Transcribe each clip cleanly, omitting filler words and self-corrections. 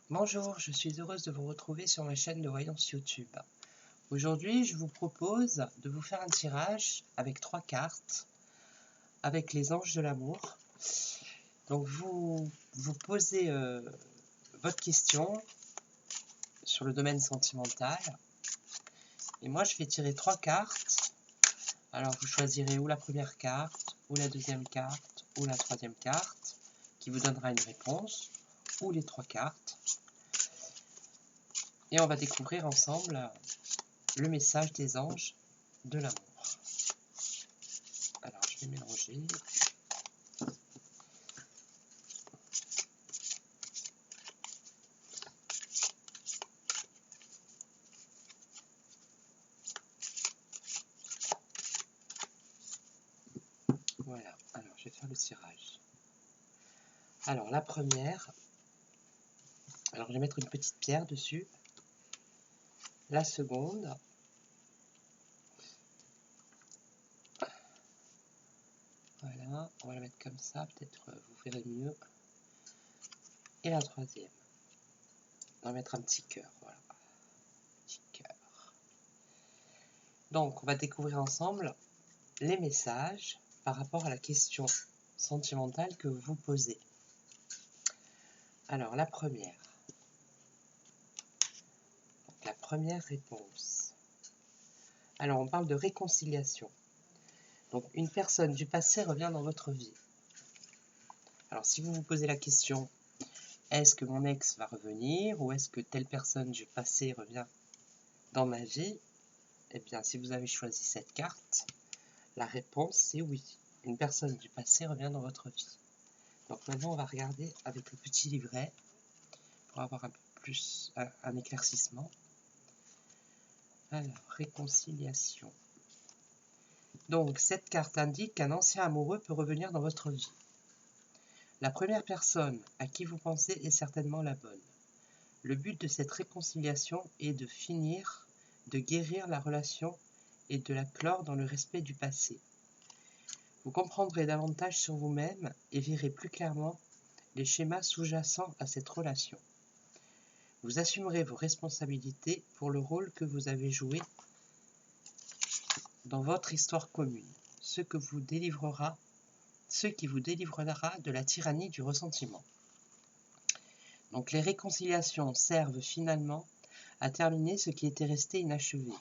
Bonjour, je suis heureuse de vous retrouver sur ma chaîne de voyance YouTube. Aujourd'hui, je vous propose de vous faire un tirage avec 3 cartes, avec les anges de l'amour. Donc vous posez votre question sur le domaine sentimental. Et moi, je vais tirer 3 cartes. Alors vous choisirez ou la première carte, ou la deuxième carte, ou la troisième carte, qui vous donnera une réponse, ou les 3 cartes. Et on va découvrir ensemble le message des anges de l'amour. Alors, je vais mélanger. Voilà, alors je vais faire le tirage. Alors, la première, alors je vais mettre une petite pierre dessus. La seconde, voilà, on va la mettre comme ça, peut-être vous verrez mieux. Et la troisième, on va mettre un petit cœur, voilà, petit cœur. Donc, on va découvrir ensemble les messages par rapport à la question sentimentale que vous vous posez. Alors, la première réponse. Alors, on parle de réconciliation. Donc, une personne du passé revient dans votre vie. Alors, si vous vous posez la question, est-ce que mon ex va revenir ou est-ce que telle personne du passé revient dans ma vie? Eh bien, si vous avez choisi cette carte, la réponse c'est oui. Une personne du passé revient dans votre vie. Donc maintenant, on va regarder avec le petit livret pour avoir un peu plus un éclaircissement. Alors, réconciliation. Donc, cette carte indique qu'un ancien amoureux peut revenir dans votre vie. La première personne à qui vous pensez est certainement la bonne. Le but de cette réconciliation est de finir, de guérir la relation et de la clore dans le respect du passé. Vous comprendrez davantage sur vous-même et verrez plus clairement les schémas sous-jacents à cette relation. Vous assumerez vos responsabilités pour le rôle que vous avez joué dans votre histoire commune, ce qui vous délivrera de la tyrannie du ressentiment. Donc les réconciliations servent finalement à terminer ce qui était resté inachevé.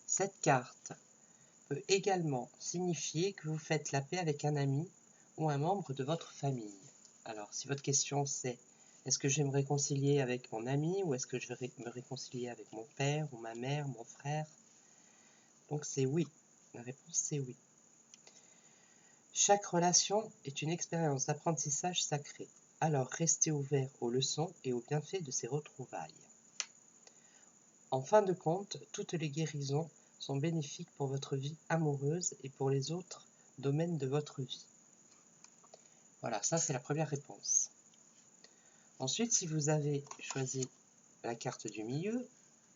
Cette carte peut également signifier que vous faites la paix avec un ami ou un membre de votre famille. Alors, si votre question c'est est-ce que je vais me réconcilier avec mon ami ou est-ce que je vais me réconcilier avec mon père ou ma mère, mon frère? Donc c'est oui. La réponse c'est oui. Chaque relation est une expérience d'apprentissage sacré. Alors restez ouvert aux leçons et aux bienfaits de ces retrouvailles. En fin de compte, toutes les guérisons sont bénéfiques pour votre vie amoureuse et pour les autres domaines de votre vie. Voilà, ça c'est la première réponse. Ensuite, si vous avez choisi la carte du milieu,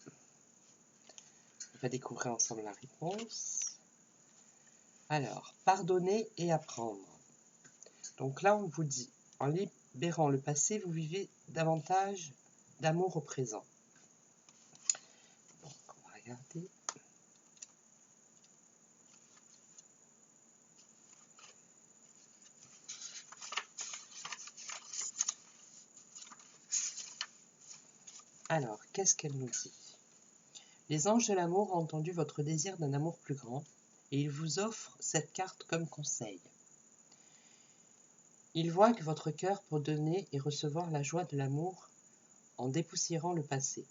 on va découvrir ensemble la réponse. Alors, pardonner et apprendre. Donc là, on vous dit, en libérant le passé, vous vivez davantage d'amour au présent. Donc, on va regarder. Alors, qu'est-ce qu'elle nous dit? Les anges de l'amour ont entendu votre désir d'un amour plus grand et ils vous offrent cette carte comme conseil. Ils voient que votre cœur pour donner et recevoir la joie de l'amour en dépoussiérant le passé.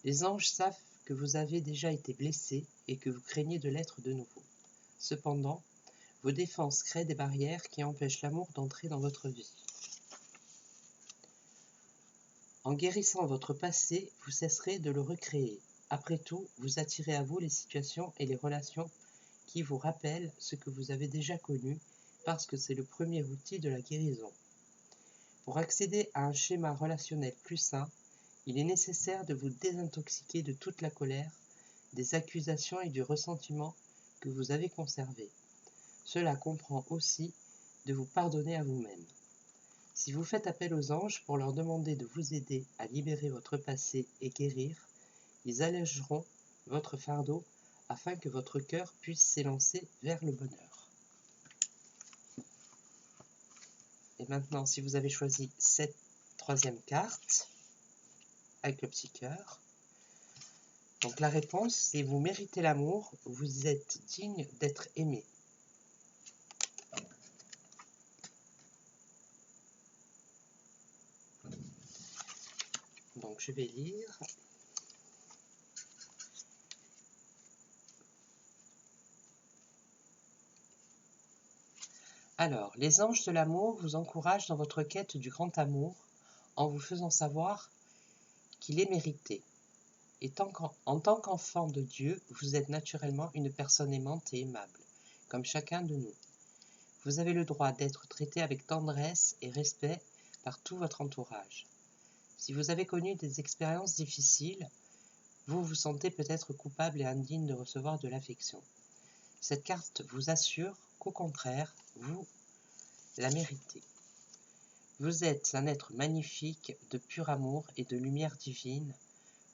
Les anges savent que vous avez déjà été blessé et que vous craignez de l'être de nouveau. Cependant, vos défenses créent des barrières qui empêchent l'amour d'entrer dans votre vie. En guérissant votre passé, vous cesserez de le recréer. Après tout, vous attirez à vous les situations et les relations qui vous rappellent ce que vous avez déjà connu parce que c'est le premier outil de la guérison. Pour accéder à un schéma relationnel plus sain, il est nécessaire de vous désintoxiquer de toute la colère, des accusations et du ressentiment que vous avez conservés. Cela comprend aussi de vous pardonner à vous-même. Si vous faites appel aux anges pour leur demander de vous aider à libérer votre passé et guérir, ils allégeront votre fardeau afin que votre cœur puisse s'élancer vers le bonheur. Et maintenant, si vous avez choisi cette troisième carte, avec le petit cœur, donc la réponse, c'est vous méritez l'amour, vous êtes digne d'être aimé. Donc je vais lire. Alors, les anges de l'amour vous encouragent dans votre quête du grand amour en vous faisant savoir qu'il est mérité. Et en tant qu'enfant de Dieu, vous êtes naturellement une personne aimante et aimable, comme chacun de nous. Vous avez le droit d'être traité avec tendresse et respect par tout votre entourage. Si vous avez connu des expériences difficiles, vous vous sentez peut-être coupable et indigne de recevoir de l'affection. Cette carte vous assure qu'au contraire, vous la méritez. Vous êtes un être magnifique de pur amour et de lumière divine,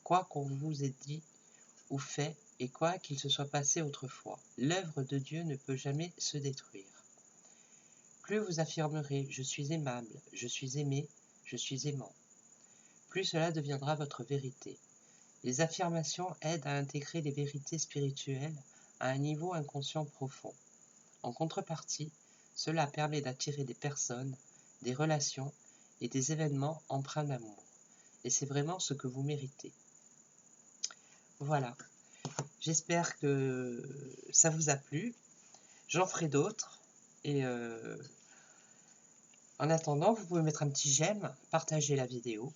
quoi qu'on vous ait dit ou fait et quoi qu'il se soit passé autrefois. L'œuvre de Dieu ne peut jamais se détruire. Plus vous affirmerez « je suis aimable, je suis aimé, je suis aimant », plus cela deviendra votre vérité. Les affirmations aident à intégrer les vérités spirituelles à un niveau inconscient profond. En contrepartie, cela permet d'attirer des personnes, des relations et des événements empreints d'amour. Et c'est vraiment ce que vous méritez. Voilà. J'espère que ça vous a plu. J'en ferai d'autres. Et en attendant, vous pouvez mettre un petit j'aime, partager la vidéo.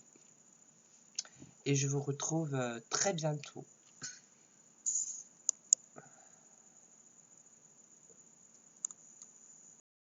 Et je vous retrouve très bientôt